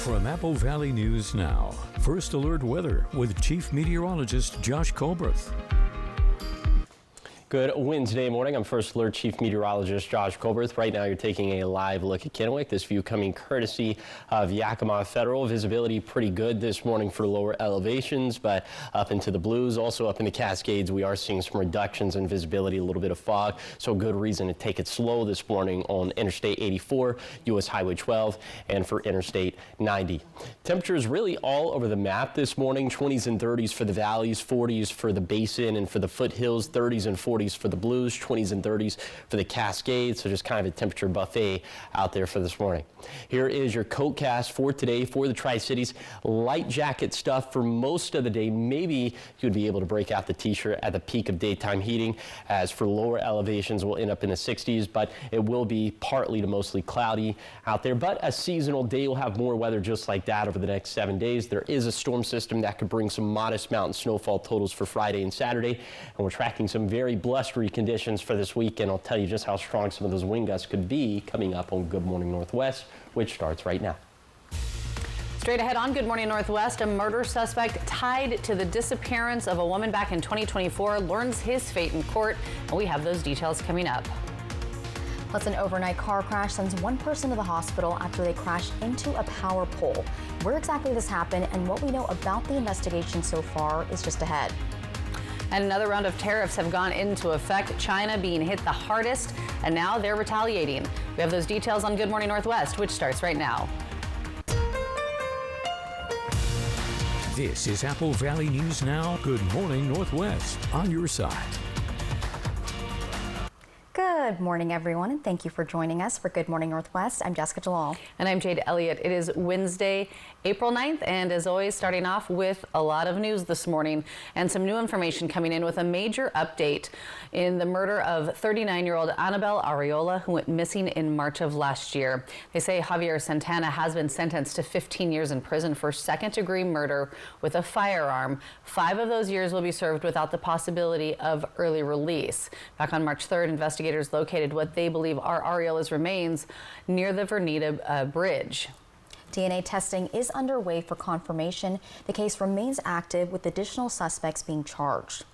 From Apple Valley News Now, First Alert Weather with Chief Meteorologist Josh Colberth. Good Wednesday morning. I'm First Alert Chief Meteorologist Josh Colberth. Right now you're taking a live look at Kennewick. This view coming courtesy of Yakima Federal. Visibility pretty good this morning for lower elevations, but up into the Blues, also up in the Cascades, we are seeing some reductions in visibility, a little bit of fog, so good reason to take it slow this morning on Interstate 84, US Highway 12, and for Interstate 90. Temperatures really all over the map this morning. 20s and 30s for the valleys, 40s for the basin and for the foothills, 30s and 40s for the Blues, 20s and 30s for the Cascades, so just kind of a temperature buffet out there for this morning. Here is your coatcast for today for the Tri-Cities. Light jacket stuff for most of the day. Maybe you'd be able to break out the t-shirt at the peak of daytime heating. As for lower elevations, we'll end up in the 60s, but it will be partly to mostly cloudy out there. But a seasonal day will have more weather just like that over the next 7 days. There is a storm system that could bring some modest mountain snowfall totals for Friday and Saturday, and we're tracking some very blustery conditions for this weekend. I'll tell you just how strong some of those wind gusts could be coming up on Good Morning Northwest, which starts right now. Straight ahead on Good Morning Northwest, a murder suspect tied to the disappearance of a woman back in 2024 learns his fate in court, and we have those details coming up. Plus, an overnight car crash sends one person to the hospital after they crashed into a power pole. Where exactly this happened and what we know about the investigation so far is just ahead. And another round of tariffs have gone into effect, China being hit the hardest, and now they're retaliating. We have those details on Good Morning Northwest, which starts right now. This is Apple Valley News Now. Good Morning Northwest on your side. Good morning, everyone, and thank you for joining us for Good Morning Northwest. I'm Jessica Jalal. And I'm Jade Elliott. It is Wednesday, April 9th, and as always, starting off with a lot of news this morning and some new information coming in with a major update in the murder of 39-year-old Annabelle Arreola, who went missing in March of last year. They say Javier Santana has been sentenced to 15 years in prison for second-degree murder with a firearm. 5 of those years will be served without the possibility of early release. Back on March 3rd, investigators located what they believe are Arreola's remains near the Vernita Bridge. DNA testing is underway for confirmation. The case remains active with additional suspects being charged.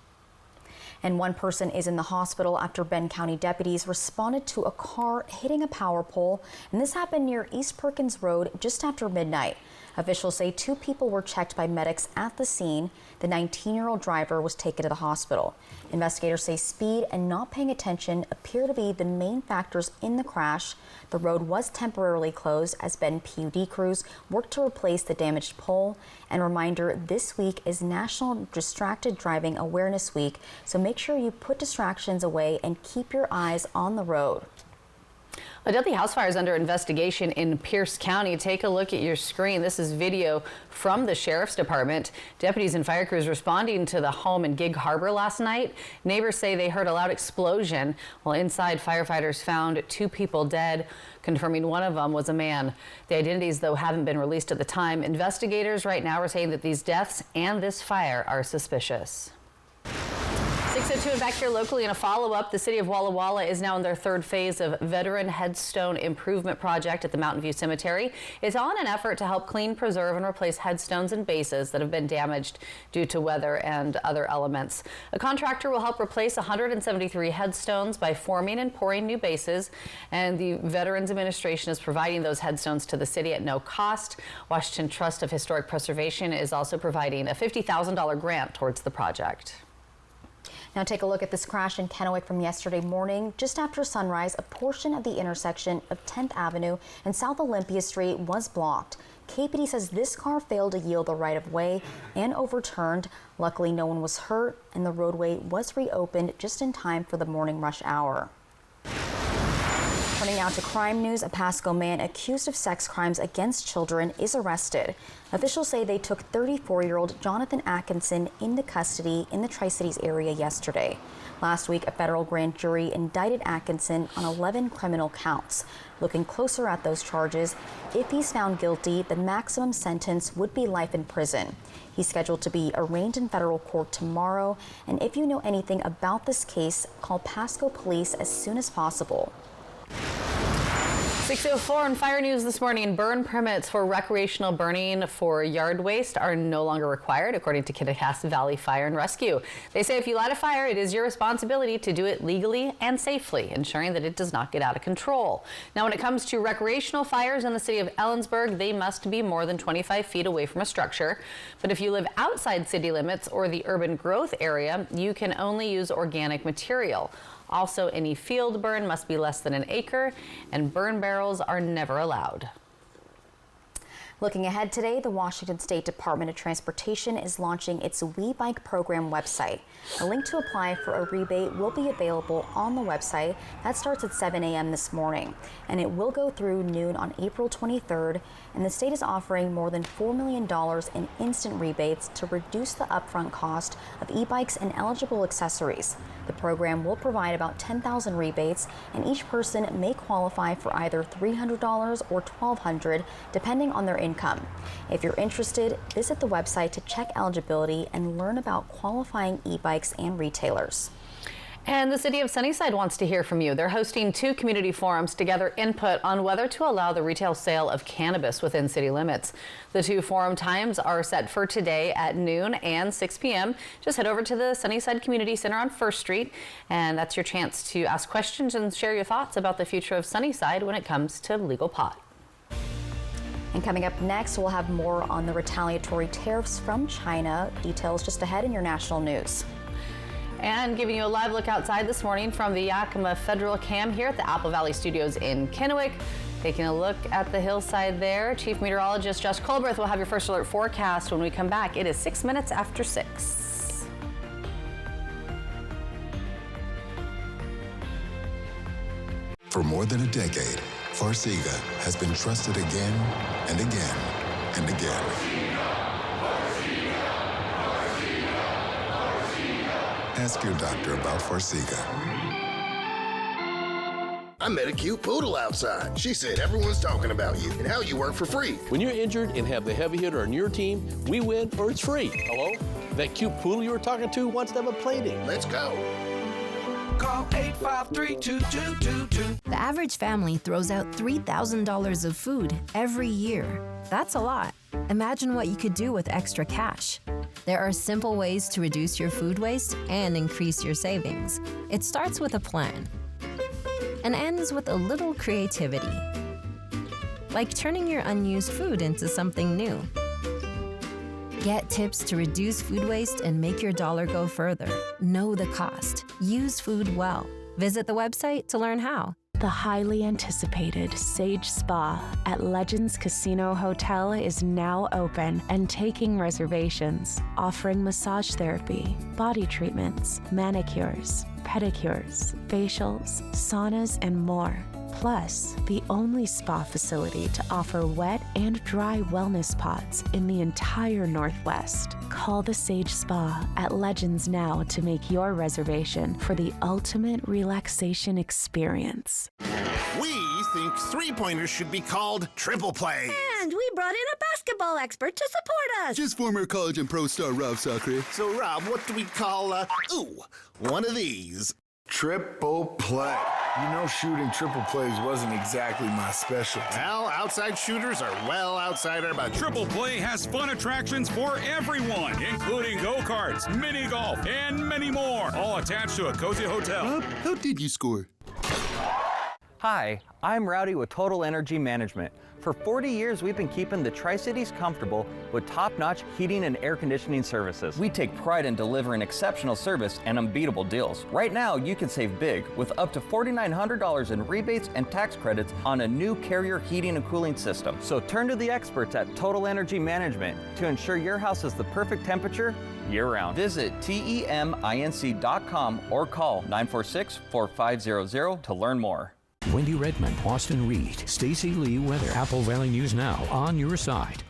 And one person is in the hospital after Bend County deputies responded to a car hitting a power pole, and this happened near East Perkins Road just after midnight. Officials say 2 people were checked by medics at the scene. The 19-year-old driver was taken to the hospital. Investigators say speed and not paying attention appear to be the main factors in the crash. The road was temporarily closed as Bend PUD crews worked to replace the damaged pole. And reminder, this week is National Distracted Driving Awareness Week, so make sure you put distractions away and keep your eyes on the road. A deadly house fire is under investigation in Pierce County. Take a look at your screen. This is video from the Sheriff's Department. Deputies and fire crews responding to the home in Gig Harbor last night. Neighbors say they heard a loud explosion. While inside, firefighters found 2 people dead, confirming one of them was a man. The identities, though, haven't been released at the time. Investigators right now are saying that these deaths and this fire are suspicious. 6:02 and back here locally in a follow-up, the city of Walla Walla is now in their 3rd phase of Veteran Headstone Improvement Project at the Mountain View Cemetery. It's on an effort to help clean, preserve, and replace headstones and bases that have been damaged due to weather and other elements. A contractor will help replace 173 headstones by forming and pouring new bases, and the Veterans Administration is providing those headstones to the city at no cost. Washington Trust of Historic Preservation is also providing a $50,000 grant towards the project. Now take a look at this crash in Kennewick from yesterday morning. Just after sunrise, a portion of the intersection of 10th Avenue and South Olympia Street was blocked. KPD says this car failed to yield the right-of-way and overturned. Luckily, no one was hurt, and the roadway was reopened just in time for the morning rush hour. Turning now to crime news, a Pasco man accused of sex crimes against children is arrested. Officials say they took 34-year-old Jonathan Atkinson into custody in the Tri-Cities area yesterday. Last week, a federal grand jury indicted Atkinson on 11 criminal counts. Looking closer at those charges, if he's found guilty, the maximum sentence would be life in prison. He's scheduled to be arraigned in federal court tomorrow, and if you know anything about this case, call Pasco Police as soon as possible. 6:04 on Fire News this morning. Burn permits for recreational burning for yard waste are no longer required, according to Kittitas Valley Fire and Rescue. They say if you light a fire, it is your responsibility to do it legally and safely, ensuring that it does not get out of control. Now, when it comes to recreational fires in the city of Ellensburg, they must be more than 25 feet away from a structure. But if you live outside city limits or the urban growth area, you can only use organic material. Also, any field burn must be less than an acre, and burn barrels are never allowed. Looking ahead today, the Washington State Department of Transportation is launching its WeBike program website. A link to apply for a rebate will be available on the website. That starts at 7 a.m. this morning, and it will go through noon on April 23rd. And the state is offering more than $4 million in instant rebates to reduce the upfront cost of e-bikes and eligible accessories. The program will provide about 10,000 rebates, and each person may qualify for either $300 or $1,200, depending on their income. If you're interested, visit the website to check eligibility and learn about qualifying e-bikes and retailers. And the city of Sunnyside wants to hear from you. They're hosting 2 community forums to gather input on whether to allow the retail sale of cannabis within city limits. The 2 forum times are set for today at noon and 6 p.m. Just head over to the Sunnyside Community Center on 1st Street, and that's your chance to ask questions and share your thoughts about the future of Sunnyside when it comes to legal pot. And coming up next, we'll have more on the retaliatory tariffs from China. Details just ahead in your national news. And giving you a live look outside this morning from the Yakima Federal Cam here at the Apple Valley Studios in Kennewick. Taking a look at the hillside there, Chief Meteorologist Josh Colberth will have your first alert forecast when we come back. It is 6 minutes after 6. For more than a decade, Farxiga has been trusted again and again and again. Ask your doctor about Farxiga. I met a cute poodle outside. She said everyone's talking about you and how you work for free. When you're injured and have the heavy hitter on your team, we win or it's free. Hello? That cute poodle you were talking to wants to have a play date. Let's go. Call 853-2222. The average family throws out $3,000 of food every year. That's a lot. Imagine what you could do with extra cash. There are simple ways to reduce your food waste and increase your savings. It starts with a plan and ends with a little creativity, like turning your unused food into something new. Get tips to reduce food waste and make your dollar go further. Know the cost. Use food well. Visit the website to learn how. The highly anticipated Sage Spa at Legends Casino Hotel is now open and taking reservations, offering massage therapy, body treatments, manicures, pedicures, facials, saunas, and more. Plus, the only spa facility to offer wet and dry wellness pods in the entire Northwest. Call the Sage Spa at Legends now to make your reservation for the ultimate relaxation experience. We think three-pointers should be called triple play. And we brought in a basketball expert to support us. Just former college and pro star Rob Sacre. So, Rob, what do we call, one of these? Triple play. You know, shooting triple plays wasn't exactly my specialty. Well, outside shooters are well outside our budget. Triple Play has fun attractions for everyone, including go-karts, mini golf, and many more, all attached to a cozy hotel. Rob, how did you score? Hi, I'm Rowdy with Total Energy Management. For 40 years, we've been keeping the Tri-Cities comfortable with top-notch heating and air conditioning services. We take pride in delivering exceptional service and unbeatable deals. Right now, you can save big with up to $4,900 in rebates and tax credits on a new Carrier heating and cooling system. So turn to the experts at Total Energy Management to ensure your house is the perfect temperature year-round. Visit TEMINC.com or call 946-4500 to learn more. Wendy Redmond, Austin Reed, Stacy Lee weather. Apple Valley News Now on your side.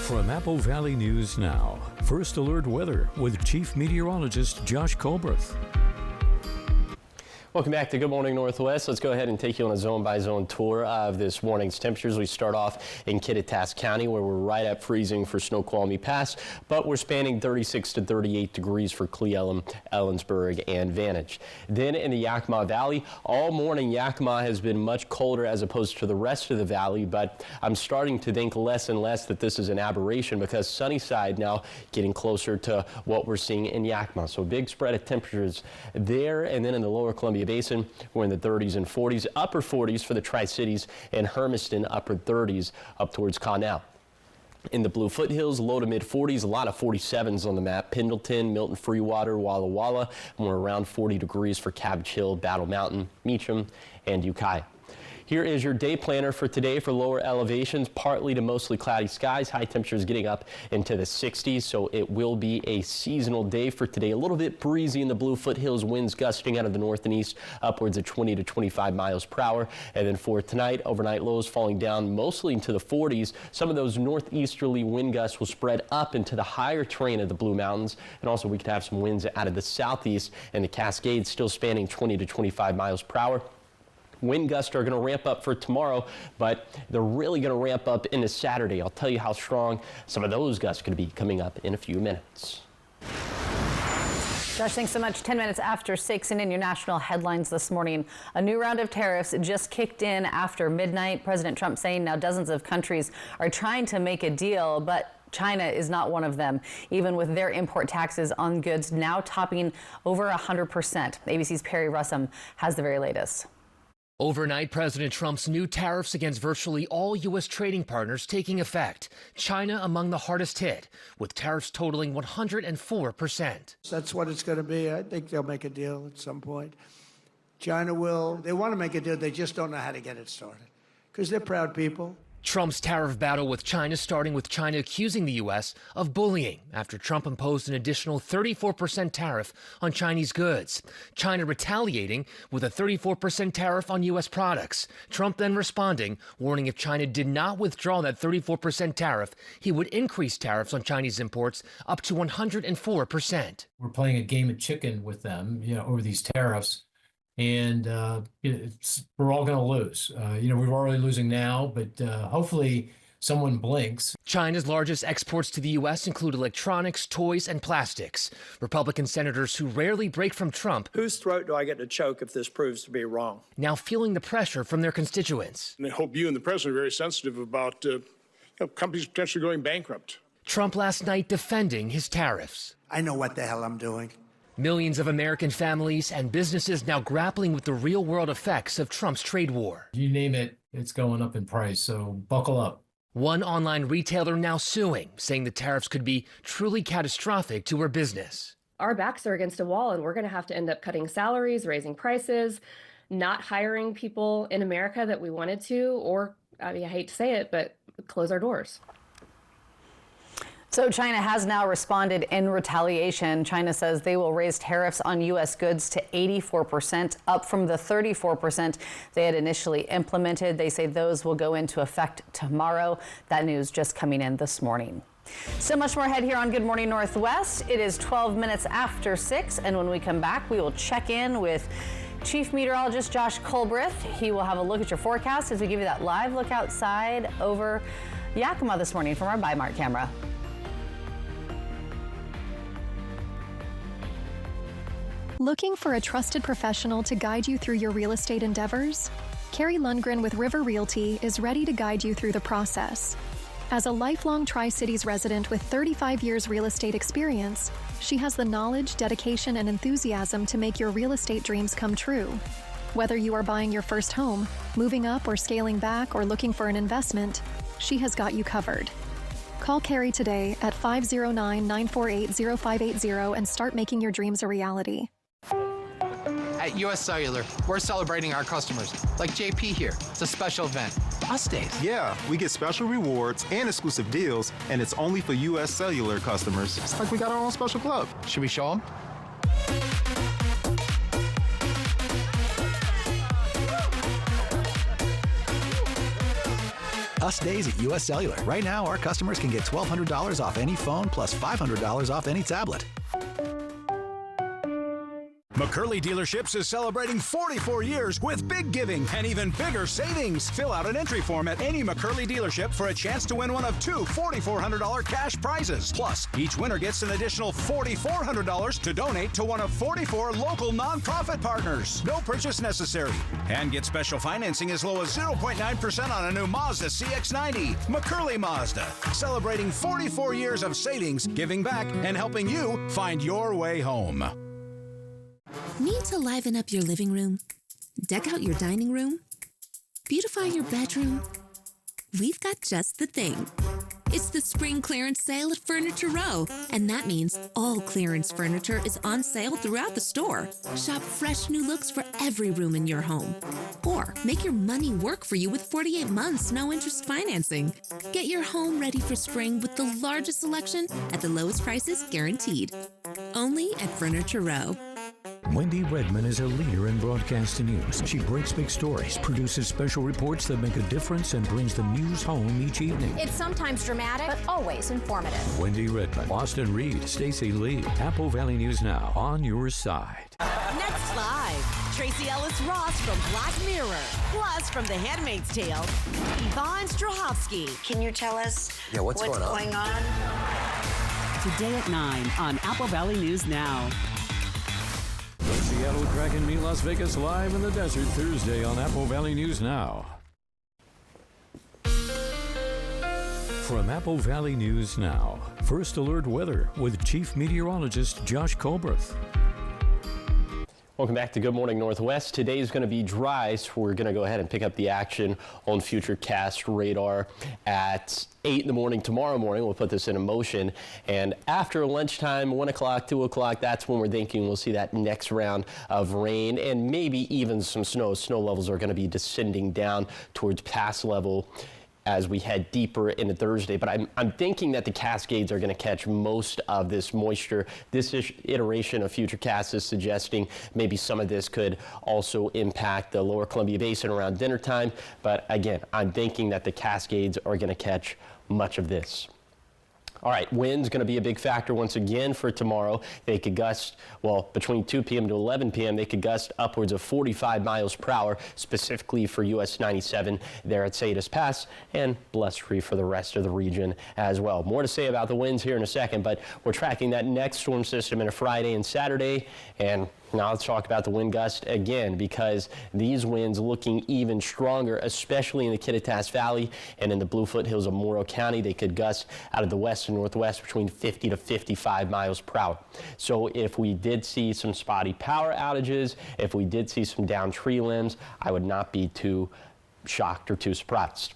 From Apple Valley News Now, First Alert Weather with Chief Meteorologist Josh Colberth. Welcome back to Good Morning Northwest. Let's go ahead and take you on a zone-by-zone tour of this morning's temperatures. We start off in Kittitas County, where we're right at freezing for Snoqualmie Pass, but we're spanning 36 to 38 degrees for Cle Elum, Ellensburg, and Vantage. Then in the Yakima Valley, all morning Yakima has been much colder as opposed to the rest of the valley, but I'm starting to think less and less that this is an aberration because Sunnyside now getting closer to what we're seeing in Yakima. So big spread of temperatures there, and then in the lower Columbia Basin, we're in the 30s and 40s, upper 40s for the Tri-Cities, and Hermiston upper 30s up towards Connell. In the Blue Foothills, low to mid 40s, a lot of 47s on the map. Pendleton, Milton Freewater, Walla Walla, and we're around 40 degrees for Cabbage Hill, Battle Mountain, Meacham, and Ukiah. Here is your day planner for today for lower elevations, partly to mostly cloudy skies. High temperatures getting up into the 60s, so it will be a seasonal day for today. A little bit breezy in the Blue Foothills, winds gusting out of the north and east upwards of 20 to 25 miles per hour. And then for tonight, overnight lows falling down mostly into the 40s. Some of those northeasterly wind gusts will spread up into the higher terrain of the Blue Mountains. And also we could have some winds out of the southeast and the Cascades still spanning 20 to 25 miles per hour. Wind gusts are going to ramp up for tomorrow, but they're really going to ramp up into Saturday. I'll tell you how strong some of those gusts could be coming up in a few minutes. Josh, thanks so much. 10 minutes after 6 and in your national headlines this morning, a new round of tariffs just kicked in after midnight. President Trump saying now dozens of countries are trying to make a deal, but China is not one of them, even with their import taxes on goods now topping over 100%. ABC's Perry Russum has the very latest. Overnight, President Trump's new tariffs against virtually all U.S. trading partners taking effect. China among the hardest hit, with tariffs totaling 104%. That's what it's going to be. I think they'll make a deal at some point. China will. They want to make a deal. They just don't know how to get it started because they're proud people. Trump's tariff battle with China starting with China accusing the U.S. of bullying after Trump imposed an additional 34% tariff on Chinese goods. China retaliating with a 34% tariff on U.S. products. Trump then responding, warning if China did not withdraw that 34% tariff, he would increase tariffs on Chinese imports up to 104%. We're playing a game of chicken with them, over these tariffs. And we're all going to lose. We're already losing now, but hopefully someone blinks. China's largest exports to the U.S. include electronics, toys, and plastics. Republican senators who rarely break from Trump. Whose throat do I get to choke if this proves to be wrong? Now feeling the pressure from their constituents. And I hope you and the president are very sensitive about companies potentially going bankrupt. Trump last night defending his tariffs. I know what the hell I'm doing. Millions of American families and businesses now grappling with the real-world effects of Trump's trade war. You name it, it's going up in price, so buckle up. One online retailer now suing, saying the tariffs could be truly catastrophic to her business. Our backs are against a wall, and we're going to have to end up cutting salaries, raising prices, not hiring people in America that we wanted to, or, I hate to say it, but close our doors. So China has now responded in retaliation. China says they will raise tariffs on U.S. goods to 84%, up from the 34% they had initially implemented. They say those will go into effect tomorrow. That news just coming in this morning. So much more ahead here on Good Morning Northwest. It is 12 minutes after 6, and when we come back, we will check in with Chief Meteorologist Josh Colbreth. He will have a look at your forecast as we give you that live look outside over Yakima this morning from our Bi-Mart camera. Looking for a trusted professional to guide you through your real estate endeavors? Carrie Lundgren with River Realty is ready to guide you through the process. As a lifelong Tri-Cities resident with 35 years real estate experience, she has the knowledge, dedication, and enthusiasm to make your real estate dreams come true. Whether you are buying your first home, moving up or scaling back, or looking for an investment, she has got you covered. Call Carrie today at 509-948-0580 and start making your dreams a reality. At US Cellular, we're celebrating our customers, like JP here. It's a special event. Us days. Yeah, we get special rewards and exclusive deals, and it's only for US Cellular customers. It's like we got our own special club. Should we show them? Us days at US Cellular. Right now, our customers can get $1,200 off any phone plus $500 off any tablet. McCurley Dealerships is celebrating 44 years with big giving and even bigger savings. Fill out an entry form at any McCurley dealership for a chance to win one of two $4,400 cash prizes. Plus, each winner gets an additional $4,400 to donate to one of 44 local nonprofit partners. No purchase necessary. And get special financing as low as 0.9% on a new Mazda CX-90. McCurley Mazda, celebrating 44 years of savings, giving back, and helping you find your way home. Need to liven up your living room? Deck out your dining room? Beautify your bedroom? We've got just the thing. It's the spring clearance sale at Furniture Row, and that means all clearance furniture is on sale throughout the store. Shop fresh new looks for every room in your home. Or make your money work for you with 48 months, no interest financing. Get your home ready for spring with the largest selection at the lowest prices guaranteed. Only at Furniture Row. Wendy Redman is a leader in broadcast news. She breaks big stories, produces special reports that make a difference, and brings the news home each evening. It's sometimes dramatic, but always informative. Wendy Redman, Austin Reed, Stacey Lee, Apple Valley News Now, on your side. Next live, Tracy Ellis Ross from Black Mirror. Plus, from The Handmaid's Tale, Yvonne Strahovski. Can you tell us what's going on? Today at 9 on Apple Valley News Now. The Seattle Kraken meet Las Vegas live in the desert Thursday on Apple Valley News Now. From Apple Valley News Now, First Alert Weather with Chief Meteorologist Josh Colberth. Welcome back to Good Morning Northwest. Today is going to be dry, so we're going to go ahead and pick up the action on Futurecast radar at 8 in the morning tomorrow morning. We'll put this in motion. And after lunchtime, 1 o'clock, 2 o'clock, that's when we're thinking we'll see that next round of rain and maybe even some snow. Snow levels are going to be descending down towards pass level as we head deeper into Thursday. But I'm thinking that the Cascades are going to catch most of this moisture. This iteration of Futurecast is suggesting maybe some of this could also impact the lower Columbia Basin around dinner time. But again, I'm thinking that the Cascades are going to catch much of this. All right, wind's going to be a big factor once again for tomorrow. They could gust, well, between 2 p.m. to 11 p.m., they could gust upwards of 45 miles per hour, specifically for US 97 there at Salinas Pass, and blustery for the rest of the region as well. More to say about the winds here in a second, but we're tracking that next storm system into Friday and Saturday, and now let's talk about the wind gust again, because these winds looking even stronger, especially in the Kittitas Valley and in the Blue Foothills of Morrow County. They could gust out of the west and northwest between 50 to 55 miles per hour. So if we did see some spotty power outages, if we did see some downed tree limbs, I would not be too shocked or too surprised.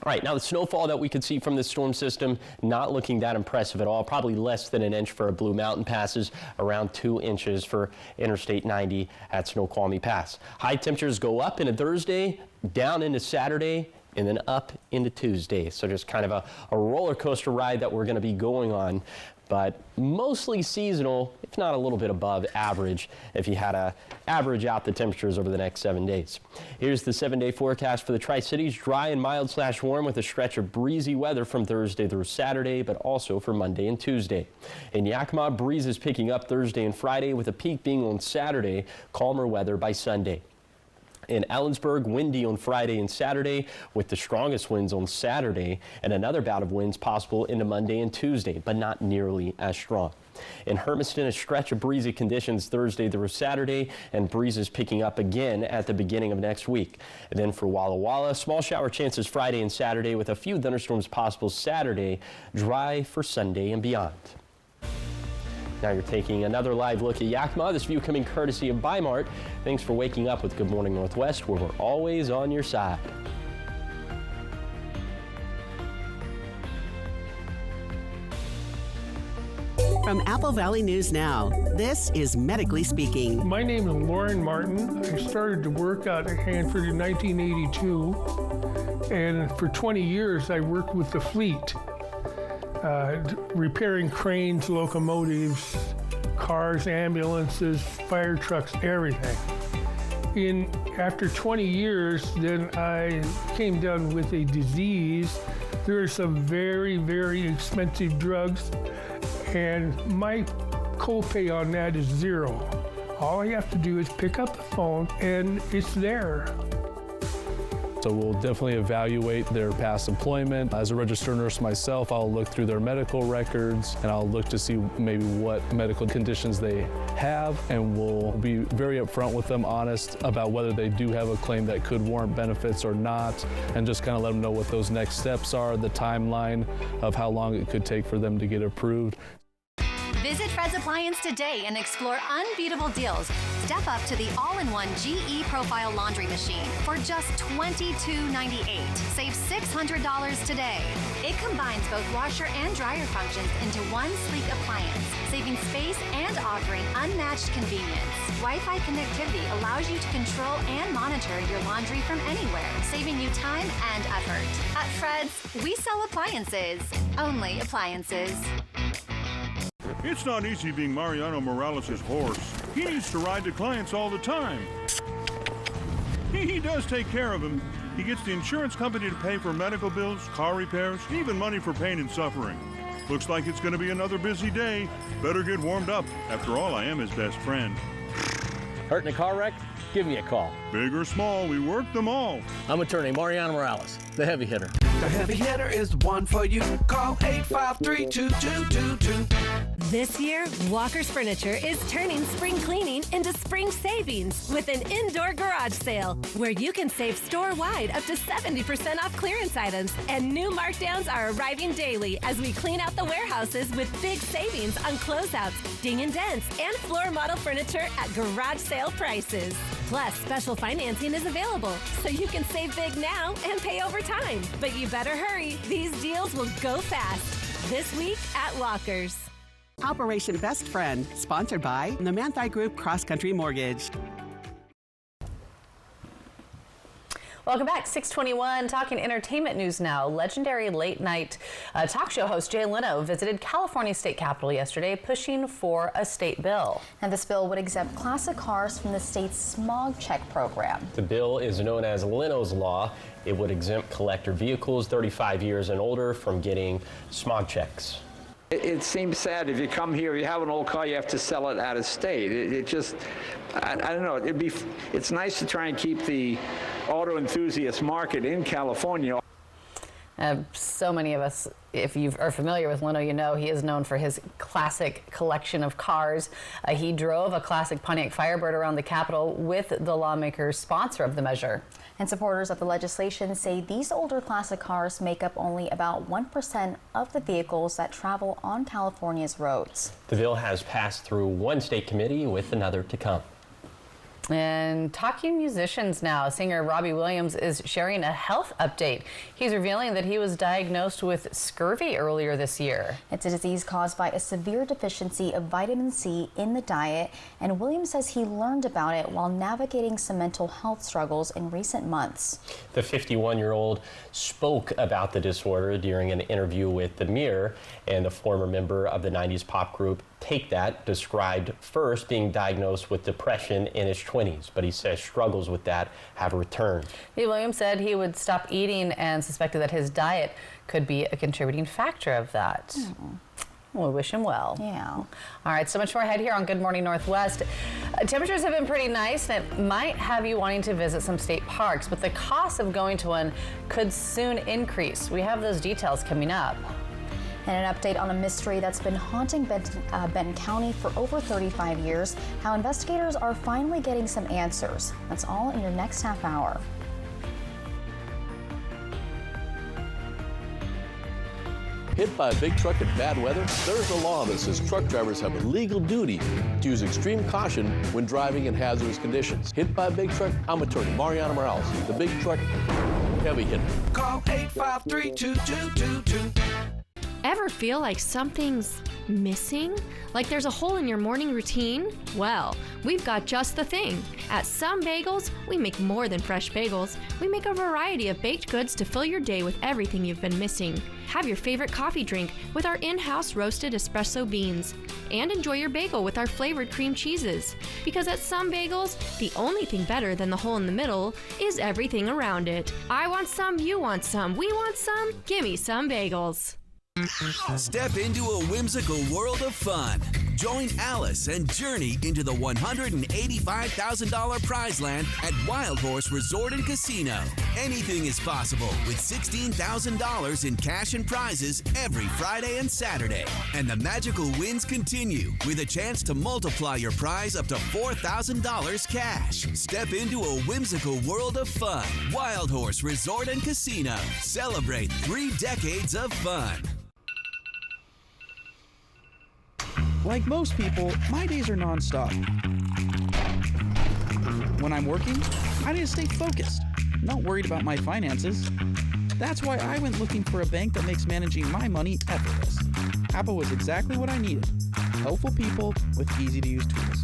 All right, now the snowfall that we could see from this storm system, not looking that impressive at all. Probably less than an inch for Blue Mountain passes, around 2 inches for Interstate 90 at Snoqualmie Pass. High temperatures go up into Thursday, down into Saturday, and then up into Tuesday. So just kind of a roller coaster ride that we're going to be going on, but mostly seasonal, if not a little bit above average, if you had to average out the temperatures over the next 7 days. Here's the 7-day forecast for the Tri-Cities. Dry and mild/warm with a stretch of breezy weather from Thursday through Saturday, but also for Monday and Tuesday. In Yakima, breezes picking up Thursday and Friday, with a peak being on Saturday, calmer weather by Sunday. In Ellensburg, windy on Friday and Saturday, with the strongest winds on Saturday, and another bout of winds possible into Monday and Tuesday, but not nearly as strong. In Hermiston, a stretch of breezy conditions Thursday through Saturday, and breezes picking up again at the beginning of next week. And then for Walla Walla, small shower chances Friday and Saturday, with a few thunderstorms possible Saturday, dry for Sunday and beyond. Now you're taking another live look at Yakima. This view coming courtesy of Bi-Mart. Thanks for waking up with Good Morning Northwest, where we're always on your side. From Apple Valley News Now, this is Medically Speaking. My name is Lauren Martin. I started to work out at Hanford in 1982, and for 20 years I worked with the fleet. Repairing cranes, locomotives, cars, ambulances, fire trucks, everything. After 20 years, then I came down with a disease. There are some very, very expensive drugs, and my copay on that is $0. All I have to do is pick up the phone and it's there. So we'll definitely evaluate their past employment. As a registered nurse myself, I'll look through their medical records and I'll look to see maybe what medical conditions they have, and we'll be very upfront with them, honest about whether they do have a claim that could warrant benefits or not, and just kind of let them know what those next steps are, the timeline of how long it could take for them to get approved. Visit Fred's Appliance today and explore unbeatable deals. Step up to the all-in-one GE Profile laundry machine for just $22.98. Save $600 today. It combines both washer and dryer functions into one sleek appliance, saving space and offering unmatched convenience. Wi-Fi connectivity allows you to control and monitor your laundry from anywhere, saving you time and effort. At Fred's, we sell appliances. Only appliances. It's not easy being Mariano Morales' horse. He needs to ride to clients all the time. He does take care of them. He gets the insurance company to pay for medical bills, car repairs, even money for pain and suffering. Looks like it's going to be another busy day. Better get warmed up. After all, I am his best friend. Hurt in a car wreck? Give me a call. Big or small, we work them all. I'm attorney Mariano Morales, the heavy hitter. The heavy hitter is the one for you. Call 853-2222. This year, Walker's Furniture is turning spring cleaning into spring savings with an indoor garage sale where you can save store-wide up to 70% off clearance items, and new markdowns are arriving daily as we clean out the warehouses with big savings on closeouts, ding and dents, and floor model furniture at garage sale prices. Plus, special financing is available, so you can save big now and pay over time. But you better hurry. These deals will go fast. This week at Walker's. Operation Best Friend, sponsored by the Manthei Group Cross Country Mortgage. Welcome back. 621, talking entertainment news now. Legendary late-night talk show host Jay Leno visited California State Capitol yesterday, pushing for a state bill. And this bill would exempt classic cars from the state's smog check program. The bill is known as Leno's Law. It would exempt collector vehicles 35 years and older from getting smog checks. It seems sad if you come here, you have an old car, you have to sell it out of state. It just, I don't know. It's nice to try and keep the auto enthusiast market in California. So many of us, if you are familiar with Leno, you know he is known for his classic collection of cars. He drove a classic Pontiac Firebird around the Capitol with the lawmakers' sponsor of the measure. And supporters of the legislation say these older classic cars make up only about 1% of the vehicles that travel on California's roads. The bill has passed through one state committee with another to come. And talking musicians now, singer Robbie Williams is sharing a health update. He's revealing that he was diagnosed with scurvy earlier this year. It's a disease caused by a severe deficiency of vitamin C in the diet, and Williams says he learned about it while navigating some mental health struggles in recent months. The 51-year-old spoke about the disorder during an interview with The Mirror, and a former member of the 90s pop group Take That described first being diagnosed with depression in his 20s, but he says struggles with that have returned. Williams said he would stop eating and suspected that his diet could be a contributing factor of that. We wish him well. Yeah. All right, so much more ahead here on Good Morning Northwest. Temperatures have been pretty nice, and it might have you wanting to visit some state parks, but the cost of going to one could soon increase. We have those details coming up. And an update on a mystery that's been haunting Benton County for over 35 years, how investigators are finally getting some answers. That's all in your next half hour. Hit by a big truck in bad weather? There's a law that says truck drivers have a legal duty to use extreme caution when driving in hazardous conditions. Hit by a big truck? I'm attorney Mariano Morales, the big truck heavy hitter. Call 853-2222. Ever feel like something's missing? Like there's a hole in your morning routine? Well, we've got just the thing. At Some Bagels, we make more than fresh bagels. We make a variety of baked goods to fill your day with everything you've been missing. Have your favorite coffee drink with our in-house roasted espresso beans. And enjoy your bagel with our flavored cream cheeses. Because at Some Bagels, the only thing better than the hole in the middle is everything around it. I want some, you want some, we want some. Gimme Some Bagels. Step into a whimsical world of fun. Join Alice and journey into the $185,000 prize land at Wild Horse Resort and Casino. Anything is possible with $16,000 in cash and prizes every Friday and Saturday. And the magical wins continue with a chance to multiply your prize up to $4,000 cash. Step into a whimsical world of fun. Wild Horse Resort and Casino. Celebrate 3 decades of fun. Like most people, my days are nonstop. When I'm working, I need to stay focused, not worried about my finances. That's why I went looking for a bank that makes managing my money effortless. Apple was exactly what I needed. Helpful people with easy-to-use tools.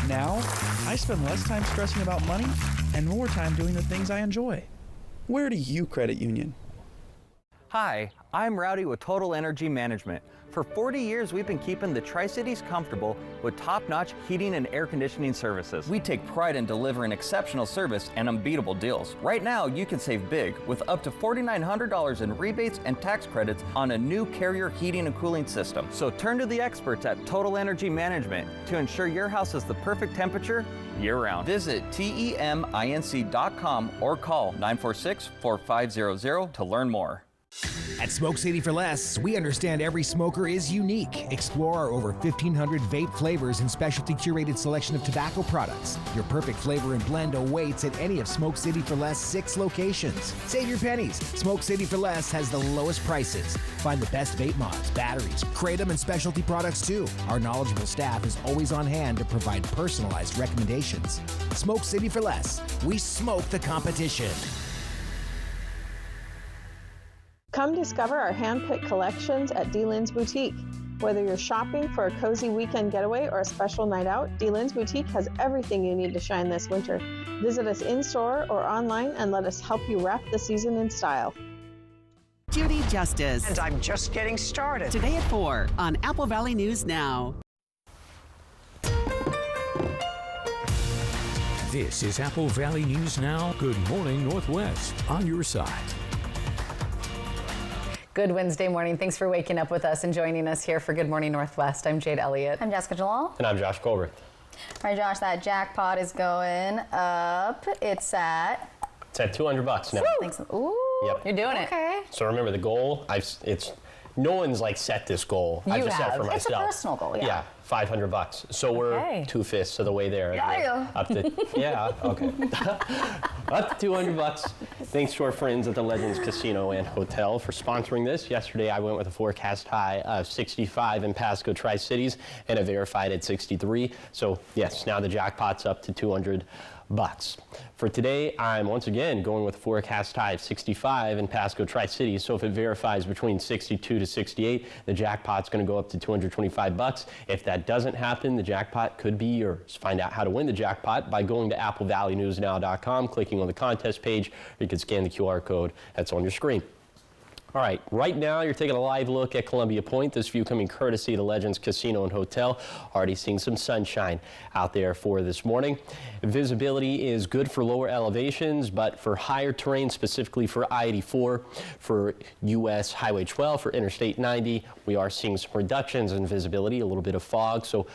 Now, I spend less time stressing about money and more time doing the things I enjoy. Where do you credit union? Hi, I'm Rowdy with Total Energy Management. For 40 years, we've been keeping the Tri-Cities comfortable with top-notch heating and air conditioning services. We take pride in delivering exceptional service and unbeatable deals. Right now, you can save big with up to $4,900 in rebates and tax credits on a new Carrier heating and cooling system. So turn to the experts at Total Energy Management to ensure your house is the perfect temperature year-round. Visit TEMINC.com or call 946-4500 to learn more. At Smoke City for Less, we understand every smoker is unique. Explore our over 1,500 vape flavors and specialty curated selection of tobacco products. Your perfect flavor and blend awaits at any of Smoke City for Less 6 locations. Save your pennies. Smoke City for Less has the lowest prices. Find the best vape mods, batteries, kratom, and specialty products too. Our knowledgeable staff is always on hand to provide personalized recommendations. Smoke City for Less. We smoke the competition. Come discover our hand-picked collections at D-Lynn's Boutique. Whether you're shopping for a cozy weekend getaway or a special night out, D-Lynn's Boutique has everything you need to shine this winter. Visit us in-store or online and let us help you wrap the season in style. Judy Justice. And I'm just getting started. Today at 4 on Apple Valley News Now. This is Apple Valley News Now. Good morning, Northwest. On your side. Good Wednesday morning. Thanks for waking up with us and joining us here for Good Morning Northwest. I'm Jade Elliott. I'm Jessica Jalal. And I'm Josh Colbert. All right, Josh, that jackpot is going up. It's at $200 now. Thanks. Ooh, yep. You're doing it. Okay. So remember the goal. No one's like set this goal. I just set for myself. It's a personal goal. Yeah. $500. So we're 2/5 of the way there. Yeah. Up to okay. Up to $200. Thanks to our friends at the Legends Casino and Hotel for sponsoring this. Yesterday I went with a forecast high of 65 in Pasco Tri-Cities and a verified at 63. So yes, now the jackpot's up to $200. For today, I'm once again going with a forecast high of 65 in Pasco Tri-Cities. So if it verifies between 62 to 68, the jackpot's going to go up to $225. If that doesn't happen, the jackpot could be yours. Find out how to win the jackpot by going to applevalleynewsnow.com, clicking on the contest page, or you can scan the QR code that's on your screen. All right, right now you're taking a live look at Columbia Point. This view coming courtesy of the Legends Casino and Hotel. Already seeing some sunshine out there for this morning. Visibility is good for lower elevations, but for higher terrain, specifically for I-84, for US Highway 12, for Interstate 90, we are seeing some reductions in visibility, a little bit of fog. So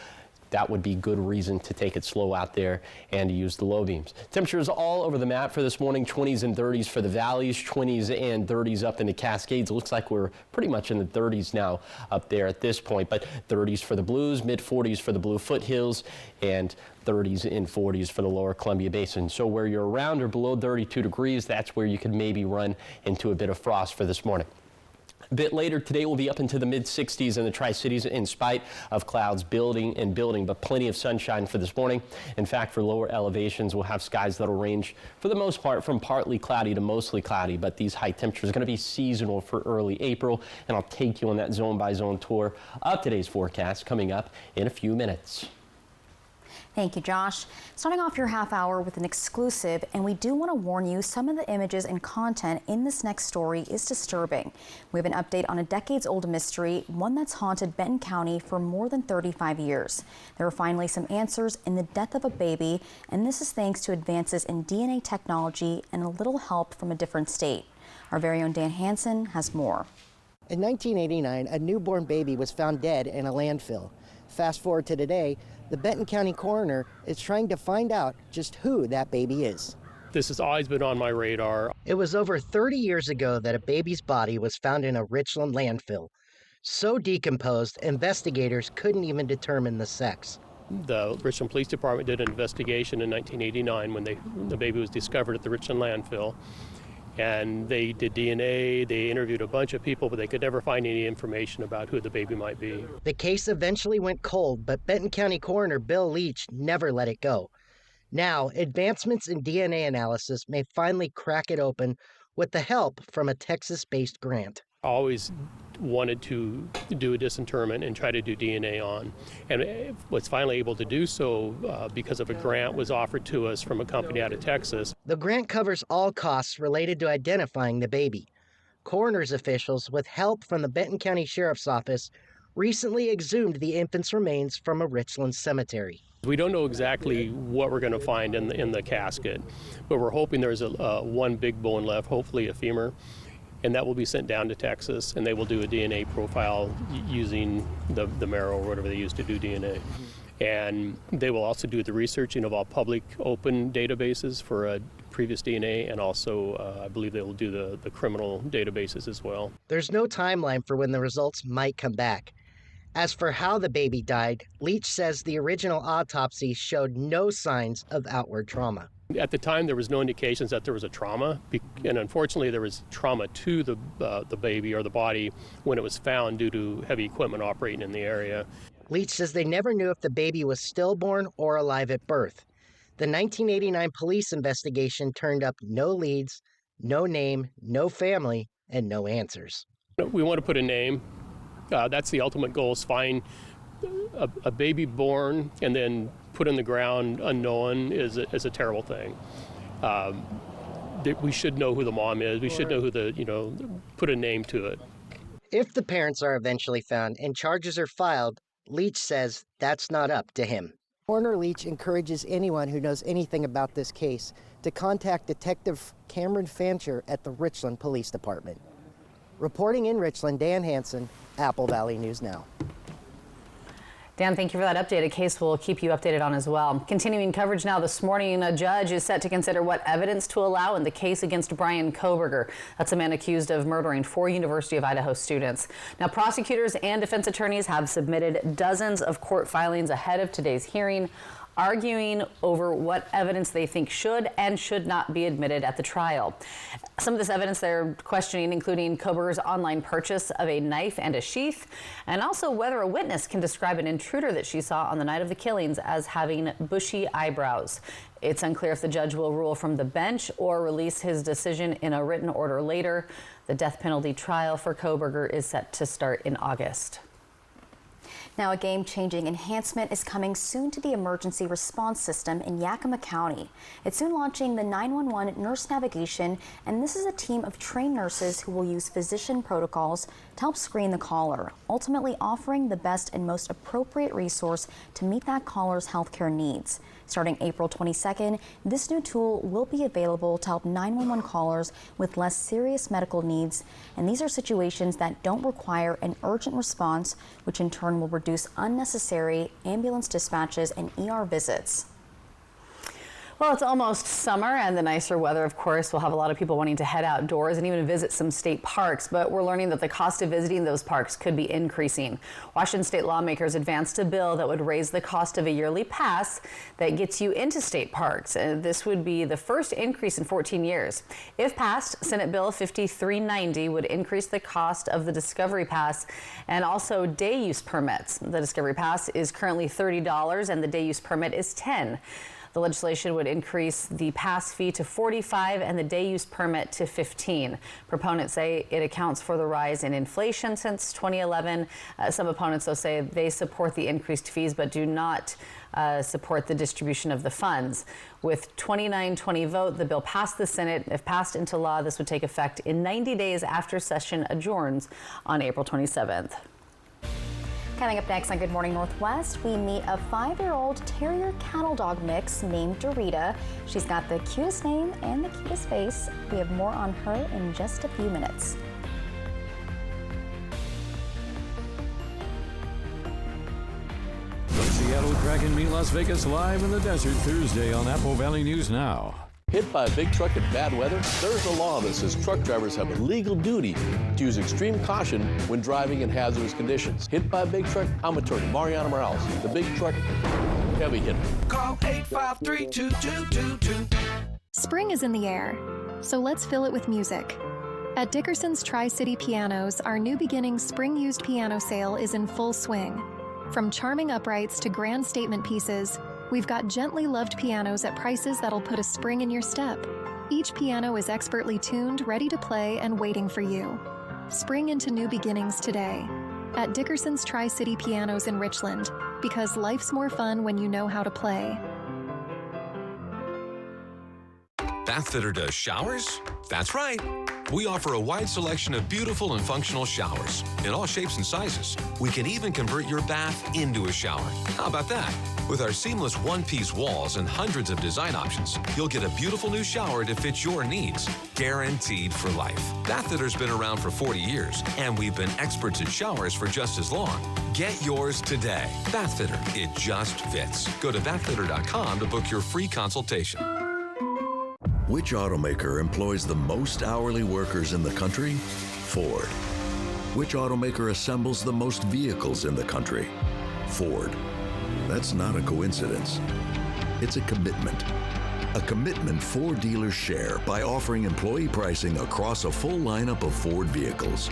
that would be good reason to take it slow out there and to use the low beams. Temperatures all over the map for this morning, 20s and 30s for the valleys, 20s and 30s up into Cascades. It looks like we're pretty much in the 30s now up there at this point, but 30s for the Blues, mid 40s for the Blue Foothills, and 30s and 40s for the lower Columbia Basin. So where you're around or below 32 degrees, that's where you could maybe run into a bit of frost for this morning. A bit later today, we'll be up into the mid-60s in the Tri-Cities in spite of clouds building and building, but plenty of sunshine for this morning. In fact, for lower elevations, we'll have skies that'll range, for the most part, from partly cloudy to mostly cloudy, but these high temperatures are going to be seasonal for early April, and I'll take you on that zone-by-zone tour of today's forecast coming up in a few minutes. Thank you, Josh. Starting off your half hour with an exclusive, and we do want to warn you, some of the images and content in this next story is disturbing. We have an update on a decades-old mystery, one that's haunted Benton County for more than 35 years. There are finally some answers in the death of a baby, and this is thanks to advances in DNA technology and a little help from a different state. Our very own Dan Hansen has more. In 1989, a newborn baby was found dead in a landfill. Fast forward to today, the Benton County coroner is trying to find out just who that baby is. This has always been on my radar. It was over 30 years ago that a baby's body was found in a Richland landfill. So decomposed, investigators couldn't even determine the sex. The Richland Police Department did an investigation in 1989 when the baby was discovered at the Richland landfill. And they did DNA, they interviewed a bunch of people, but they could never find any information about who the baby might be. The case eventually went cold, but Benton County Coroner Bill Leach never let it go. Now, advancements in DNA analysis may finally crack it open with the help from a Texas-based grant. I always wanted to do a disinterment and try to do DNA on, and was finally able to do so because of a grant was offered to us from a company out of Texas. The grant covers all costs related to identifying the baby. Coroner's officials, with help from the Benton County Sheriff's Office, recently exhumed the infant's remains from a Richland cemetery. We don't know exactly what we're going to find in the casket, but we're hoping there's one big bone left, hopefully a femur. And that will be sent down to Texas, and they will do a DNA profile using the marrow or whatever they use to do DNA. And they will also do the researching of all public open databases for previous DNA, and also I believe they will do the criminal databases as well. There's no timeline for when the results might come back. As for how the baby died, Leach says the original autopsy showed no signs of outward trauma. At the time, there was no indications that there was a trauma, and unfortunately, there was trauma to the baby or the body when it was found due to heavy equipment operating in the area. Leach says they never knew if the baby was stillborn or alive at birth. The 1989 police investigation turned up no leads, no name, no family, and no answers. We want to put a name. That's the ultimate goal, is find a baby born and then put in the ground unknown is a terrible thing. We should know who the mom is. We should know who put a name to it. If the parents are eventually found and charges are filed, Leach says that's not up to him. Coroner Leach encourages anyone who knows anything about this case to contact Detective Cameron Fancher at the Richland Police Department. Reporting in Richland, Dan Hansen, Apple Valley News Now. Dan, thank you for that update. A case we'll keep you updated on as well. Continuing coverage now this morning, a judge is set to consider what evidence to allow in the case against Bryan Kohberger. That's a man accused of murdering 4 University of Idaho students. Now, prosecutors and defense attorneys have submitted dozens of court filings ahead of today's hearing, arguing over what evidence they think should and should not be admitted at the trial. Some of this evidence they're questioning, including Kohberger's online purchase of a knife and a sheath, and also whether a witness can describe an intruder that she saw on the night of the killings as having bushy eyebrows. It's unclear if the judge will rule from the bench or release his decision in a written order later. The death penalty trial for Kohberger is set to start in August. Now, a game-changing enhancement is coming soon to the emergency response system in Yakima County. It's soon launching the 911 nurse navigation, and this is a team of trained nurses who will use physician protocols to help screen the caller, ultimately offering the best and most appropriate resource to meet that caller's healthcare needs. Starting April 22nd, this new tool will be available to help 911 callers with less serious medical needs, and these are situations that don't require an urgent response, which in turn will reduce unnecessary ambulance dispatches and ER visits. Well, it's almost summer, and the nicer weather, of course, will have a lot of people wanting to head outdoors and even visit some state parks, but we're learning that the cost of visiting those parks could be increasing. Washington state lawmakers advanced a bill that would raise the cost of a yearly pass that gets you into state parks. This would be the first increase in 14 years. If passed, Senate Bill 5390 would increase the cost of the Discovery Pass and also day use permits. The Discovery Pass is currently $30 and the day use permit is $10. The legislation would increase the pass fee to $45 and the day use permit to $15. Proponents say it accounts for the rise in inflation since 2011. Some opponents, though, say they support the increased fees but do not support the distribution of the funds. With 29-20 vote, the bill passed the Senate. If passed into law, this would take effect in 90 days after session adjourns on April 27th. Coming up next on Good Morning Northwest, we meet a 5-year-old terrier cattle dog mix named Dorita. She's got the cutest name and the cutest face. We have more on her in just a few minutes. Wisecrack and Meet Las Vegas live in the desert Thursday on Apple Valley News Now. Hit by a big truck in bad weather? There's a law that says truck drivers have a legal duty to use extreme caution when driving in hazardous conditions. Hit by a big truck? I'm attorney Mariano Morales, the big truck heavy hitter. Call 853-2222. Spring is in the air, so let's fill it with music. At Dickerson's Tri-City Pianos, our New Beginnings Spring Used Piano Sale is in full swing. From charming uprights to grand statement pieces, we've got gently loved pianos at prices that'll put a spring in your step. Each piano is expertly tuned, ready to play, and waiting for you. Spring into new beginnings today at Dickerson's Tri-City Pianos in Richland, because life's more fun when you know how to play. Bathfitter does showers? That's right. We offer a wide selection of beautiful and functional showers in all shapes and sizes. We can even convert your bath into a shower. How about that? With our seamless one-piece walls and hundreds of design options, you'll get a beautiful new shower to fit your needs, guaranteed for life. Bathfitter's been around for 40 years, and we've been experts at showers for just as long. Get yours today. Bathfitter, it just fits. Go to bathfitter.com to book your free consultation. Which automaker employs the most hourly workers in the country? Ford. Which automaker assembles the most vehicles in the country? Ford. That's not a coincidence. It's a commitment. A commitment Ford dealers share by offering employee pricing across a full lineup of Ford vehicles.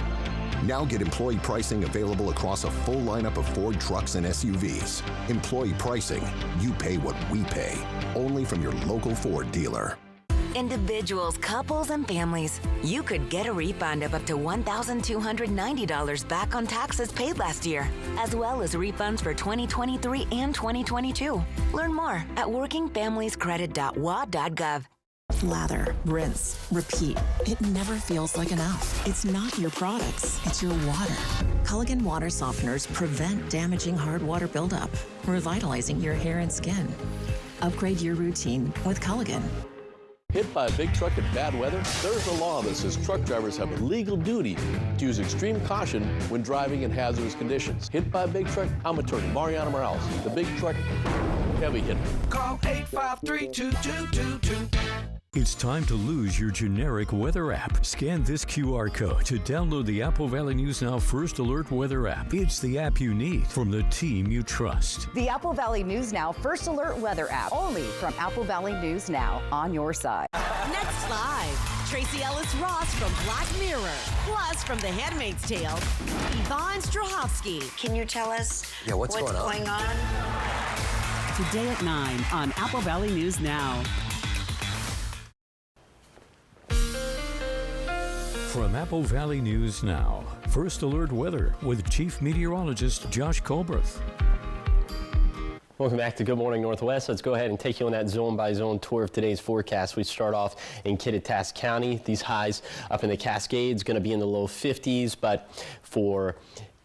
Now get employee pricing available across a full lineup of Ford trucks and SUVs. Employee pricing, you pay what we pay. Only from your local Ford dealer. Individuals, couples, and families, you could get a refund of up to $1,290 back on taxes paid last year, as well as refunds for 2023 and 2022. Learn more at workingfamiliescredit.wa.gov. Lather, rinse, repeat. It never feels like enough. It's not your products, it's your water. Culligan water softeners prevent damaging hard water buildup, revitalizing your hair and skin. Upgrade your routine with Culligan. Hit by a big truck in bad weather? There's a law that says truck drivers have a legal duty to use extreme caution when driving in hazardous conditions. Hit by a big truck? I'm attorney Mariano Morales, the big truck heavy hitter. Call 853-2222. It's time to lose your generic weather app. Scan this QR code to download the Apple Valley News Now First Alert Weather app. It's the app you need from the team you trust. The Apple Valley News Now First Alert Weather app, only from Apple Valley News Now, on your side. Next live, Tracy Ellis Ross from Black Mirror. Plus, from The Handmaid's Tale, Yvonne Strahovski. Can you tell us what's going on? Today at 9 on Apple Valley News Now. From Apple Valley News Now, First Alert Weather with Chief Meteorologist Josh Colberth. Welcome back to Good Morning Northwest. Let's go ahead and take you on that zone-by-zone tour of today's forecast. We start off in Kittitas County. These highs up in the Cascades going to be in the low 50s, but for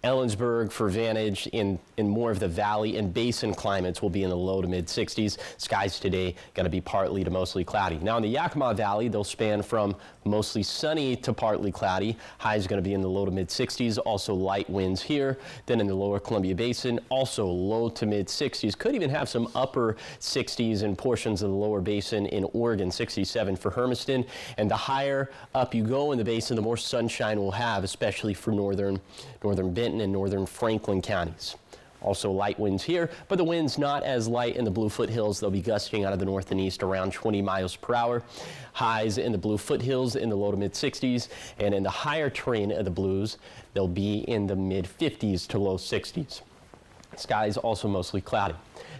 Ellensburg, for Vantage, in more of the valley and basin climates will be in the low to mid 60s. Skies today going to be partly to mostly cloudy. Now in the Yakima Valley, they'll span from mostly sunny to partly cloudy. Highs going to be in the low to mid 60s. Also light winds here. Then in the lower Columbia Basin, also low to mid 60s. Could even have some upper 60s in portions of the lower basin in Oregon, 67 for Hermiston. And the higher up you go in the basin, the more sunshine we'll have, especially for northern Benton and northern Franklin counties. Also light winds here, but the winds not as light in the Blue Foothills. They'll be gusting out of the north and east around 20 miles per hour. Highs in the Blue Foothills in the low to mid 60s, and in the higher terrain of the Blues, they'll be in the mid 50s to low 60s. Skies also mostly cloudy.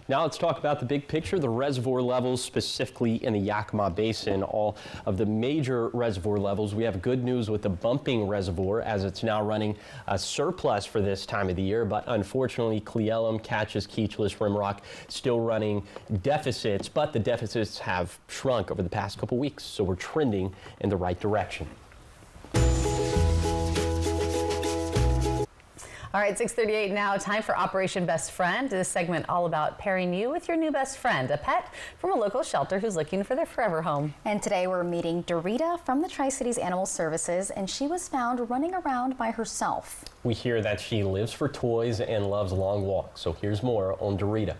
Now let's talk about the big picture, the reservoir levels, specifically in the Yakima Basin, all of the major reservoir levels. We have good news with the Bumping Reservoir, as it's now running a surplus for this time of the year, but unfortunately Cle Elum, Catches, Keechless, Rimrock still running deficits, but the deficits have shrunk over the past couple weeks, so we're trending in the right direction. All right, 6:38 now, time for Operation Best Friend. This segment all about pairing you with your new best friend, a pet from a local shelter who's looking for their forever home. And today we're meeting Dorita from the Tri-Cities Animal Services, and she was found running around by herself. We hear that she lives for toys and loves long walks, so here's more on Dorita.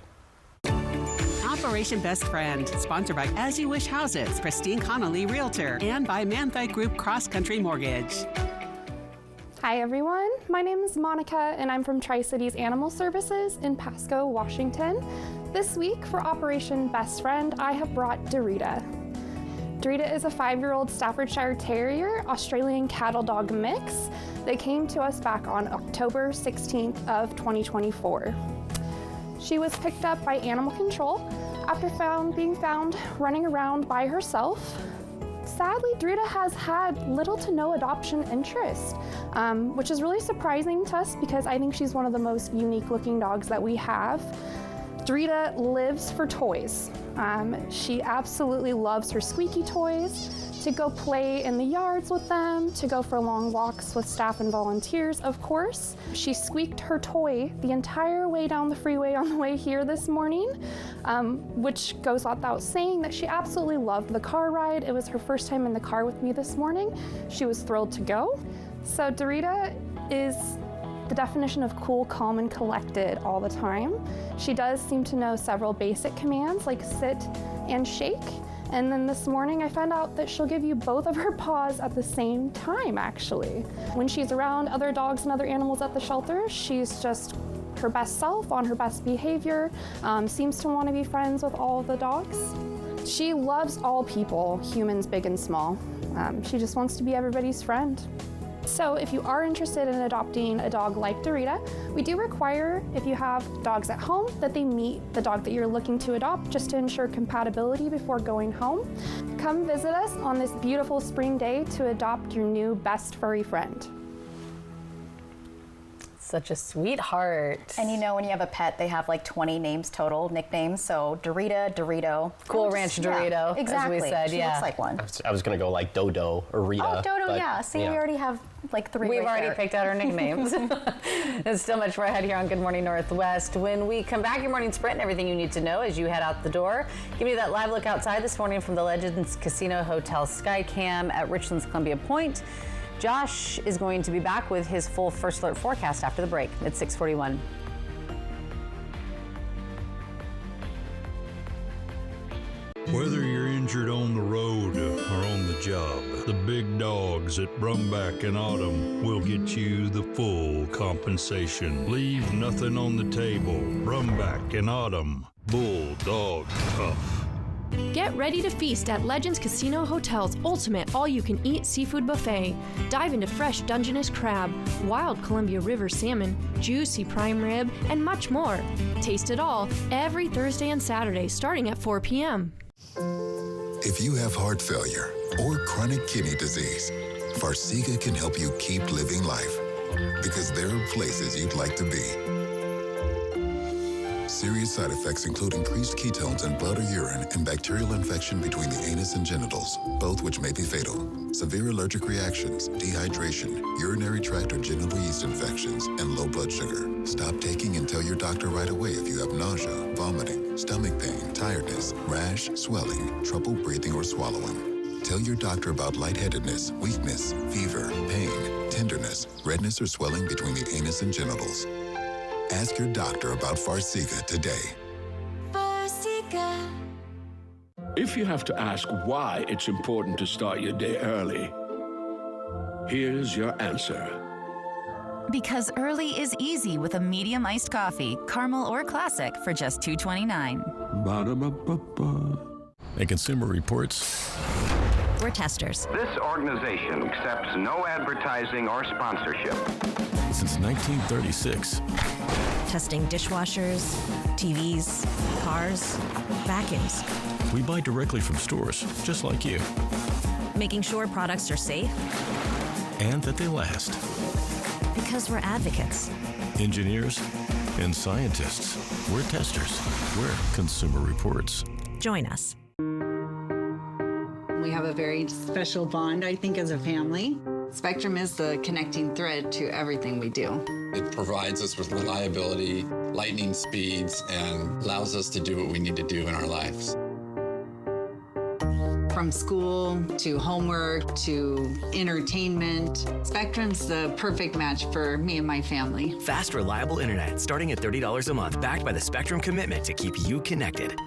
Operation Best Friend, sponsored by As You Wish Houses, Christine Connolly Realtor, and by Manthite Group Cross Country Mortgage. Hi everyone, my name is Monica and I'm from Tri-Cities Animal Services in Pasco, Washington. This week for Operation Best Friend, I have brought Dorita. Dorita is a 5-year-old Staffordshire Terrier, Australian cattle dog mix that came to us back on October 16th of 2024. She was picked up by Animal Control after being found running around by herself. Sadly, Dorita has had little to no adoption interest, which is really surprising to us because I think she's one of the most unique looking dogs that we have. Dorita lives for toys. She absolutely loves her squeaky toys, to go play in the yards with them, to go for long walks with staff and volunteers, of course. She squeaked her toy the entire way down the freeway on the way here this morning, which goes without saying that she absolutely loved the car ride. It was her first time in the car with me this morning. She was thrilled to go. So Dorita is the definition of cool, calm, and collected all the time. She does seem to know several basic commands like sit and shake. And then this morning I found out that she'll give you both of her paws at the same time, actually. When she's around other dogs and other animals at the shelter, she's just her best self, on her best behavior, seems to want to be friends with all of the dogs. She loves all people, humans big and small. She just wants to be everybody's friend. So if you are interested in adopting a dog like Dorita, we do require, if you have dogs at home, that they meet the dog that you're looking to adopt just to ensure compatibility before going home. Come visit us on this beautiful spring day to adopt your new best furry friend. Such a sweetheart. And you know, when you have a pet, they have like 20 names total, nicknames. So Dorita, Dorito. Cool Ranch Dorito, exactly. as we said, She looks like one. I was going to go like Dodo or Rita. Oh, Dodo, yeah. See, we already have like 3 We've right already there. picked out our nicknames. There's still much more ahead here on Good Morning Northwest. When we come back, your morning sprint and everything you need to know as you head out the door. Give you that live look outside this morning from the Legends Casino Hotel Skycam at Richlands Columbia Point. Josh is going to be back with his full First Alert forecast after the break at 6:41. Whether you're injured on the road or on the job, the big dogs at Brumback and Autumn will get you the full compensation. Leave nothing on the table. Brumback and Autumn, Bulldog Tough. Get ready to feast at Legends Casino Hotel's ultimate all-you-can-eat seafood buffet. Dive into fresh Dungeness crab, wild Columbia River salmon, juicy prime rib, and much more. Taste it all every Thursday and Saturday starting at 4 p.m. If you have heart failure or chronic kidney disease, Farxiga can help you keep living life because there are places you'd like to be. Serious side effects include increased ketones in blood or urine and bacterial infection between the anus and genitals, both which may be fatal. Severe allergic reactions, dehydration, urinary tract or genital yeast infections, and low blood sugar. Stop taking and tell your doctor right away if you have nausea, vomiting, stomach pain, tiredness, rash, swelling, trouble breathing or swallowing. Tell your doctor about lightheadedness, weakness, fever, pain, tenderness, redness or swelling between the anus and genitals. Ask your doctor about Farxiga today. Farxiga. If you have to ask why it's important to start your day early, here's your answer. Because early is easy with a medium iced coffee, caramel or classic for just $2.29. Ba-da-ba-ba-ba. And Consumer Reports. We're testers. This organization accepts no advertising or sponsorship. Since 1936. Testing dishwashers, TVs, cars, vacuums. We buy directly from stores, just like you. Making sure products are safe. And that they last. Because we're advocates. Engineers and scientists. We're testers. We're Consumer Reports. Join us. We have a very special bond, I think, as a family. Spectrum is the connecting thread to everything we do. It provides us with reliability, lightning speeds, and allows us to do what we need to do in our lives. From school to homework to entertainment, Spectrum's the perfect match for me and my family. Fast, reliable internet starting at $30 a month, backed by the Spectrum commitment to keep you connected.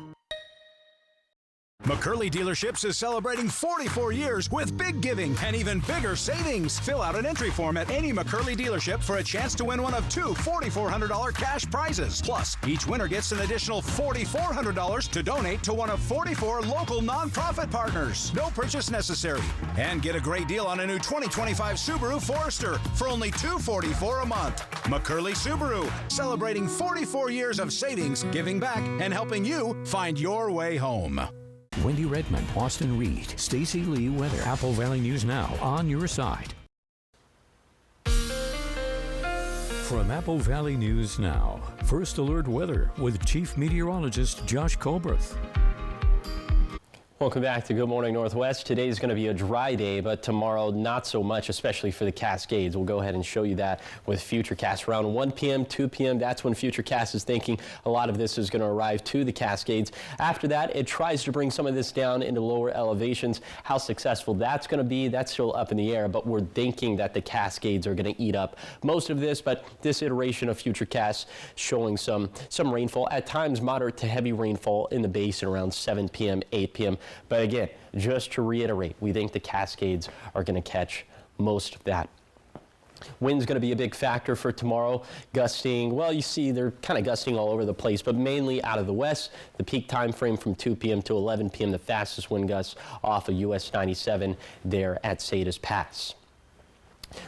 McCurley Dealerships is celebrating 44 years with big giving and even bigger savings. Fill out an entry form at any McCurley dealership for a chance to win one of two $4,400 cash prizes. Plus, each winner gets an additional $4,400 to donate to one of 44 local nonprofit partners. No purchase necessary. And get a great deal on a new 2025 Subaru Forester for only $244 a month. McCurley Subaru, celebrating 44 years of savings, giving back, and helping you find your way home. Wendy Redmond, Austin Reed, Stacey Lee Weather. Apple Valley News Now, on your side. From Apple Valley News Now, First Alert Weather with Chief Meteorologist Josh Colbreth. Welcome back to Good Morning Northwest. Today is going to be a dry day, but tomorrow not so much, especially for the Cascades. We'll go ahead and show you that with Futurecast around 1 p.m., 2 p.m. That's when Futurecast is thinking a lot of this is going to arrive to the Cascades. After that, it tries to bring some of this down into lower elevations. How successful that's going to be, that's still up in the air, but we're thinking that the Cascades are going to eat up most of this. But this iteration of Futurecast showing some rainfall, at times moderate to heavy rainfall in the basin around 7 p.m., 8 p.m. But again, just to reiterate, we think the Cascades are going to catch most of that. Wind's going to be a big factor for tomorrow. Gusting, well, you see they're kind of gusting all over the place, but mainly out of the west. The peak time frame from 2 p.m. to 11 p.m., the fastest wind gusts off of US 97 there at Sades Pass.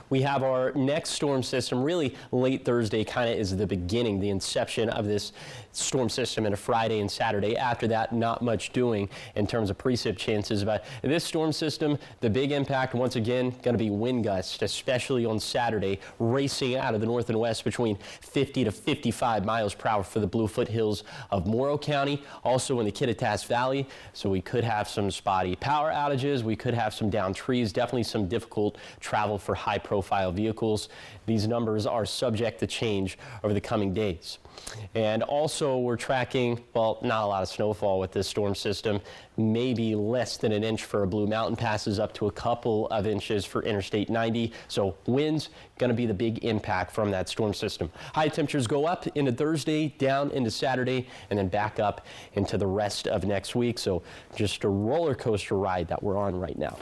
We have our next storm system really late Thursday, kind of is the beginning, the inception of this storm system into Friday and Saturday. After that, not much doing in terms of precip chances. But this storm system, the big impact, once again, going to be wind gusts, especially on Saturday, racing out of the north and west between 50 to 55 miles per hour for the Blue Foothills of Morrow County, also in the Kittitas Valley. So we could have some spotty power outages. We could have some downed trees, definitely some difficult travel for high-profile vehicles. These numbers are subject to change over the coming days. And also we're tracking, well, not a lot of snowfall with this storm system, maybe less than an inch for Blue Mountain passes, up to a couple of inches for Interstate 90. So winds going to be the big impact from that storm system. High temperatures go up into Thursday, down into Saturday, and then back up into the rest of next week. So just a roller coaster ride that we're on right now.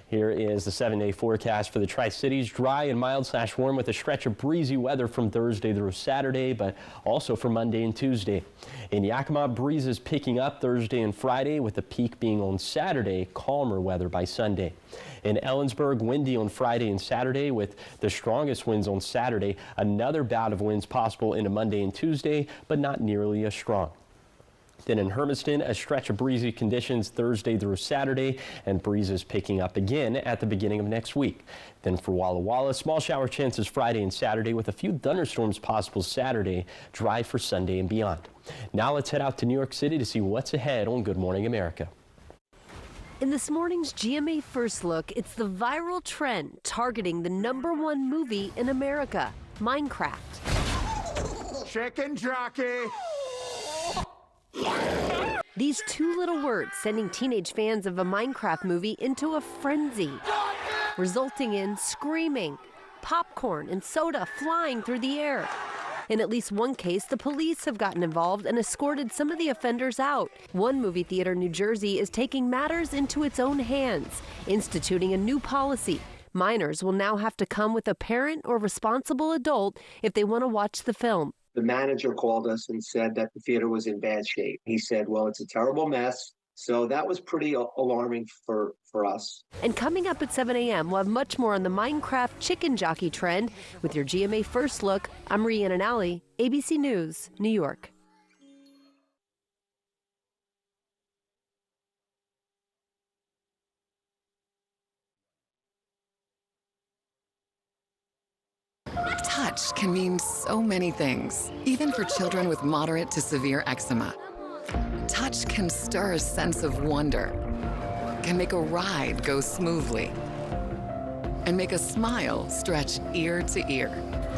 Here is the 7-day forecast for the Tri-Cities. Dry and mild/warm with a stretch of breezy weather from Thursday through Saturday, but also for Monday and Tuesday. In Yakima, breezes picking up Thursday and Friday, with the peak being on Saturday. Calmer weather by Sunday. In Ellensburg, windy on Friday and Saturday, with the strongest winds on Saturday. Another bout of winds possible into Monday and Tuesday, but not nearly as strong. Then in Hermiston, a stretch of breezy conditions Thursday through Saturday, and breezes picking up again at the beginning of next week. Then for Walla Walla, small shower chances Friday and Saturday, with a few thunderstorms possible Saturday, dry for Sunday and beyond. Now let's head out to New York City to see what's ahead on Good Morning America. In this morning's GMA First Look, it's the viral trend targeting the #1 movie in America, Minecraft. Chicken jockey! These two little words sending teenage fans of a Minecraft movie into a frenzy, resulting in screaming, popcorn, and soda flying through the air. In at least one case, the police have gotten involved and escorted some of the offenders out. One movie theater in New Jersey is taking matters into its own hands, instituting a new policy. Minors will now have to come with a parent or responsible adult if they want to watch the film. The manager called us and said that the theater was in bad shape. He said, well, it's a terrible mess. So that was pretty alarming for us. And coming up at 7 a.m., we'll have much more on the Minecraft chicken jockey trend with your GMA First Look. I'm Rhiannon Alley, ABC News, New York. Touch can mean so many things, even for children with moderate to severe eczema. Touch can stir a sense of wonder, can make a ride go smoothly, and make a smile stretch ear to ear.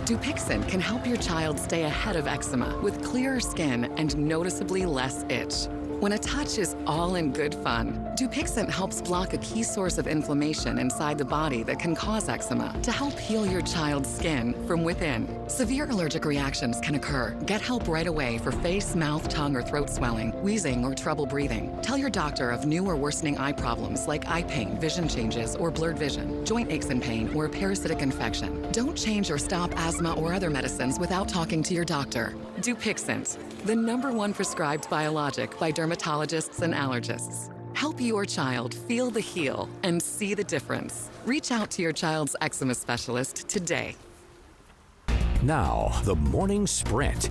Dupixent can help your child stay ahead of eczema with clearer skin and noticeably less itch. When a touch is all in good fun, Dupixent helps block a key source of inflammation inside the body that can cause eczema to help heal your child's skin from within. Severe allergic reactions can occur. Get help right away for face, mouth, tongue, or throat swelling, wheezing, or trouble breathing. Tell your doctor of new or worsening eye problems like eye pain, vision changes, or blurred vision, joint aches and pain, or a parasitic infection. Don't change or stop asthma or other medicines without talking to your doctor. Dupixent, the #1 prescribed biologic by dermatologists and allergists. Help your child feel the heal and see the difference. Reach out to your child's eczema specialist today. Now, the morning sprint.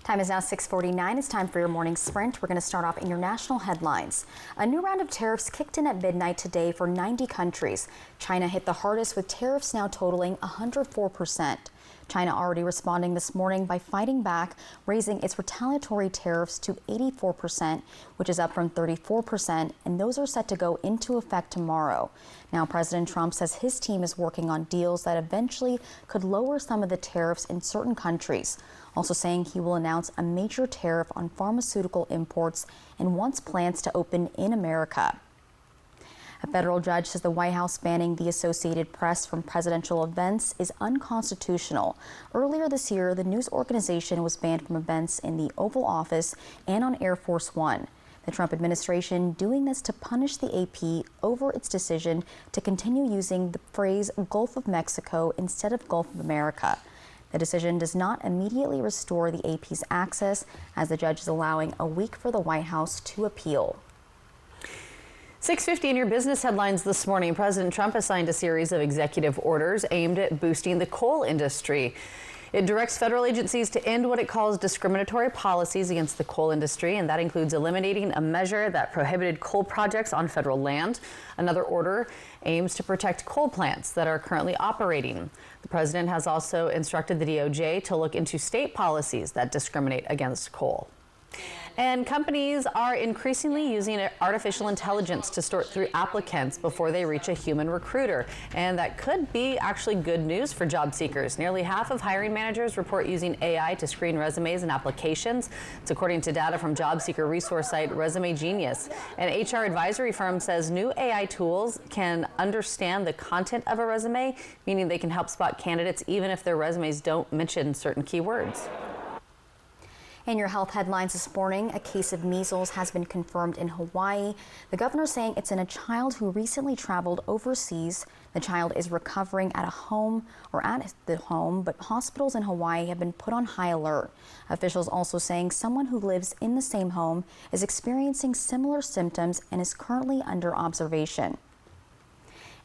Time is now 6:49. It's time for your morning sprint. We're going to start off in your national headlines. A new round of tariffs kicked in at midnight today for 90 countries. China hit the hardest with tariffs now totaling 104%. China already responding this morning by fighting back, raising its retaliatory tariffs to 84%, which is up from 34%, and those are set to go into effect tomorrow. Now, President Trump says his team is working on deals that eventually could lower some of the tariffs in certain countries, also saying he will announce a major tariff on pharmaceutical imports and wants plants to open in America. A federal judge says the White House banning the Associated Press from presidential events is unconstitutional. Earlier this year, the news organization was banned from events in the Oval Office and on Air Force One. The Trump administration doing this to punish the AP over its decision to continue using the phrase Gulf of Mexico instead of Gulf of America. The decision does not immediately restore the AP's access, as the judge is allowing a week for the White House to appeal. 6:50 in your business headlines this morning. President Trump has signed a series of executive orders aimed at boosting the coal industry. It directs federal agencies to end what it calls discriminatory policies against the coal industry, and that includes eliminating a measure that prohibited coal projects on federal land. Another order aims to protect coal plants that are currently operating. The president has also instructed the DOJ to look into state policies that discriminate against coal. And companies are increasingly using artificial intelligence to sort through applicants before they reach a human recruiter. And that could be actually good news for job seekers. Nearly half of hiring managers report using AI to screen resumes and applications. It's according to data from job seeker resource site Resume Genius. An HR advisory firm says new AI tools can understand the content of a resume, meaning they can help spot candidates even if their resumes don't mention certain keywords. In your health headlines this morning, a case of measles has been confirmed in Hawaii. The governor saying it's in a child who recently traveled overseas. The child is recovering at the home, but hospitals in Hawaii have been put on high alert. Officials also saying someone who lives in the same home is experiencing similar symptoms and is currently under observation.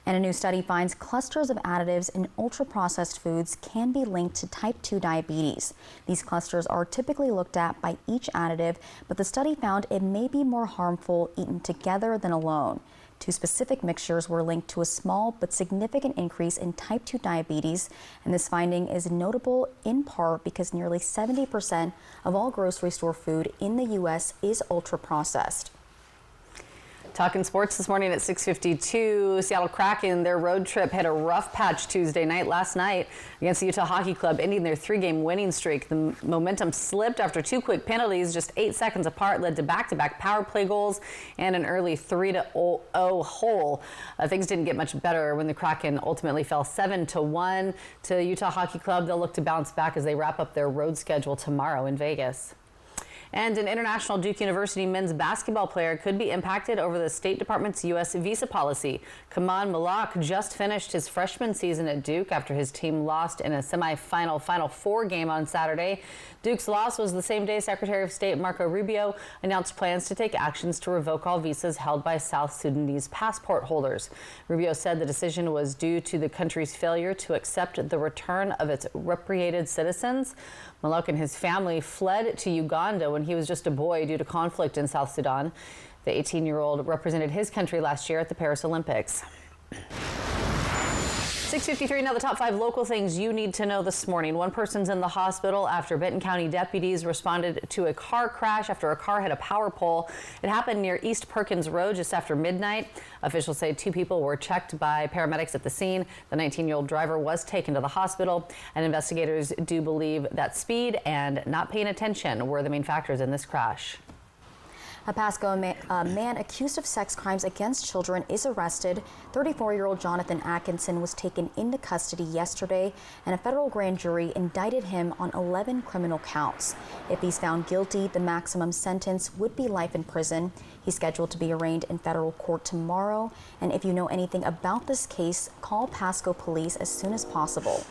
And a new study finds clusters of additives in ultra-processed foods can be linked to type 2 diabetes. These clusters are typically looked at by each additive, but the study found it may be more harmful eaten together than alone. Two specific mixtures were linked to a small but significant increase in type 2 diabetes, and this finding is notable in part because nearly 70% of all grocery store food in the U.S. is ultra-processed. Talking sports this morning at 6:52, Seattle Kraken, their road trip had a rough patch Tuesday night last night against the Utah Hockey Club, ending their 3-game winning streak. The momentum slipped after two quick penalties, just 8 seconds apart, led to back-to-back power play goals and an early 3-0 hole. Things didn't get much better when the Kraken ultimately fell 7-1 to Utah Hockey Club. They'll look to bounce back as they wrap up their road schedule tomorrow in Vegas. And an international Duke University men's basketball player could be impacted over the State Department's U.S. visa policy. Kaman Malak just finished his freshman season at Duke after his team lost in a semifinal Final Four game on Saturday. Duke's loss was the same day Secretary of State Marco Rubio announced plans to take actions to revoke all visas held by South Sudanese passport holders. Rubio said the decision was due to the country's failure to accept the return of its repatriated citizens. Malak and his family fled to Uganda when he was just a boy due to conflict in South Sudan. The 18-year-old represented his country last year at the Paris Olympics. 6:53 now, the top 5 local things you need to know this morning. One person's in the hospital after Benton County deputies responded to a car crash after a car hit a power pole. It happened near East Perkins Road just after midnight. Officials say 2 people were checked by paramedics at the scene. The 19-year-old driver was taken to the hospital, and investigators do believe that speed and not paying attention were the main factors in this crash. A Pasco man accused of sex crimes against children is arrested. 34-year-old Jonathan Atkinson was taken into custody yesterday, and a federal grand jury indicted him on 11 criminal counts. If he's found guilty, the maximum sentence would be life in prison. He's scheduled to be arraigned in federal court tomorrow. And if you know anything about this case, call Pasco Police as soon as possible.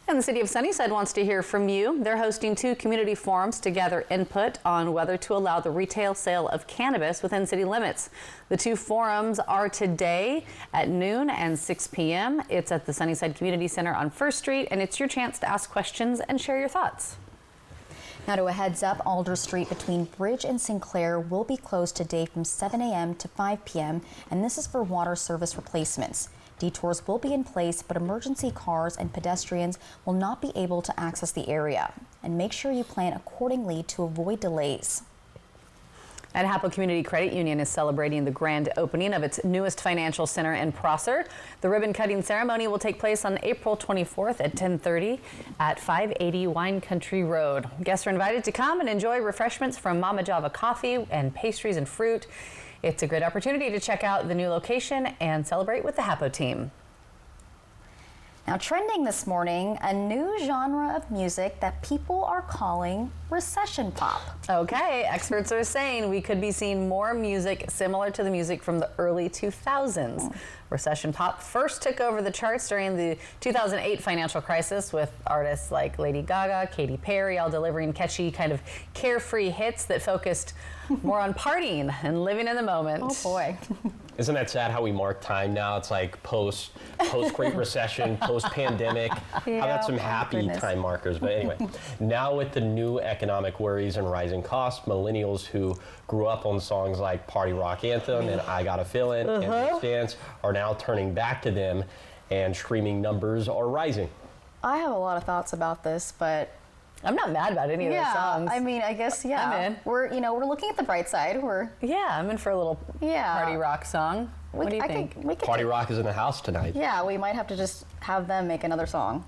And the city of Sunnyside wants to hear from you. They're hosting 2 community forums to gather input on whether to allow the retail sale of cannabis within city limits. The 2 forums are today at noon and 6 p.m. It's at the Sunnyside Community Center on 1st Street, and it's your chance to ask questions and share your thoughts. Now to a heads up, Alder Street between Bridge and Sinclair will be closed today from 7 a.m. to 5 p.m. and this is for water service replacements. Detours will be in place, but emergency cars and pedestrians will not be able to access the area. And make sure you plan accordingly to avoid delays. And Hapo Community Credit Union is celebrating the grand opening of its newest financial center in Prosser. The ribbon cutting ceremony will take place on April 24th at 10:30 at 580 Wine Country Road. Guests are invited to come and enjoy refreshments from Mama Java coffee and pastries and fruit. It's a great opportunity to check out the new location and celebrate with the Hapo team. Now trending this morning, a new genre of music that people are calling recession pop. Okay, experts are saying we could be seeing more music similar to the music from the early 2000s. Recession pop first took over the charts during the 2008 financial crisis with artists like Lady Gaga, Katy Perry, all delivering catchy kind of carefree hits that focused more on partying and living in the moment. Oh boy. Isn't that sad how we mark time now? It's like post Great Recession, post pandemic. Yeah, How about some oh happy goodness. time markers? But anyway, now with the new economic worries and rising costs, millennials who grew up on songs like Party Rock Anthem and I Got a Feelin' and Let's Dance are now turning back to them, and streaming numbers are rising. I have a lot of thoughts about this, but I'm not mad about any of those songs. I mean, I guess, yeah. I'm in. We're looking at the bright side. I'm in for a little party rock song. What do you think? Party Rock is in the house tonight. Yeah, we might have to just have them make another song.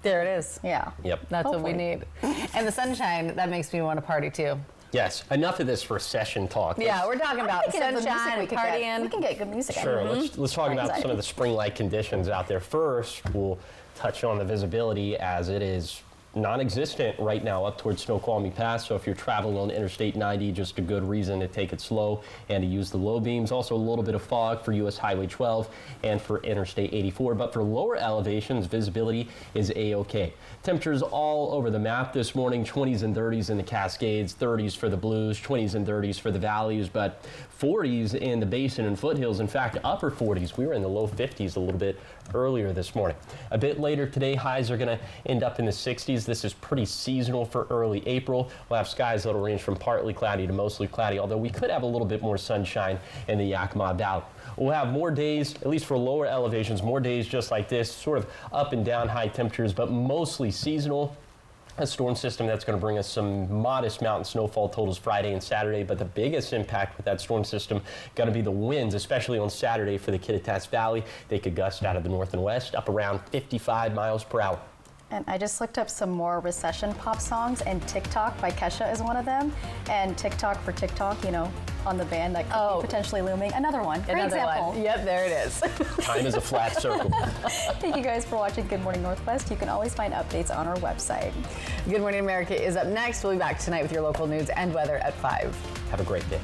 There it is. Yeah. Yep. That's Hopefully. what we need. And the sunshine, that makes me want to party too. Yes, enough of this recession talk. Yeah, we're talking about sunshine, partying. We can get good music. Sure, let's talk about some of the spring-like conditions out there. First, we'll touch on the visibility as it is non-existent right now up towards Snoqualmie Pass. So if you're traveling on Interstate 90, just a good reason to take it slow and to use the low beams. Also a little bit of fog for US Highway 12 and for Interstate 84. But for lower elevations, visibility is A-OK. Temperatures all over the map this morning, 20s and 30s in the Cascades, 30s for the Blues, 20s and 30s for the Valleys, but 40s in the Basin and foothills. In fact, upper 40s. We were in the low 50s a little bit earlier this morning. A bit later today, highs are going to end up in the 60s. This is pretty seasonal for early April. We'll have skies that'll range from partly cloudy to mostly cloudy, although we could have a little bit more sunshine in the Yakima Valley. We'll have more days, at least for lower elevations, more days just like this, sort of up and down high temperatures, but mostly seasonal. A storm system that's going to bring us some modest mountain snowfall totals Friday and Saturday, but the biggest impact with that storm system going to be the winds, especially on Saturday for the Kittitas Valley. They could gust out of the north and west up around 55 miles per hour. And I just looked up some more recession pop songs, and TikTok by Kesha is one of them. And TikTok for TikTok, you know, on the band that could be potentially looming. Another one. Great example. Yep, there it is. Time is a flat circle. Thank you guys for watching Good Morning Northwest. You can always find updates on our website. Good Morning America is up next. We'll be back tonight with your local news and weather at 5. Have a great day.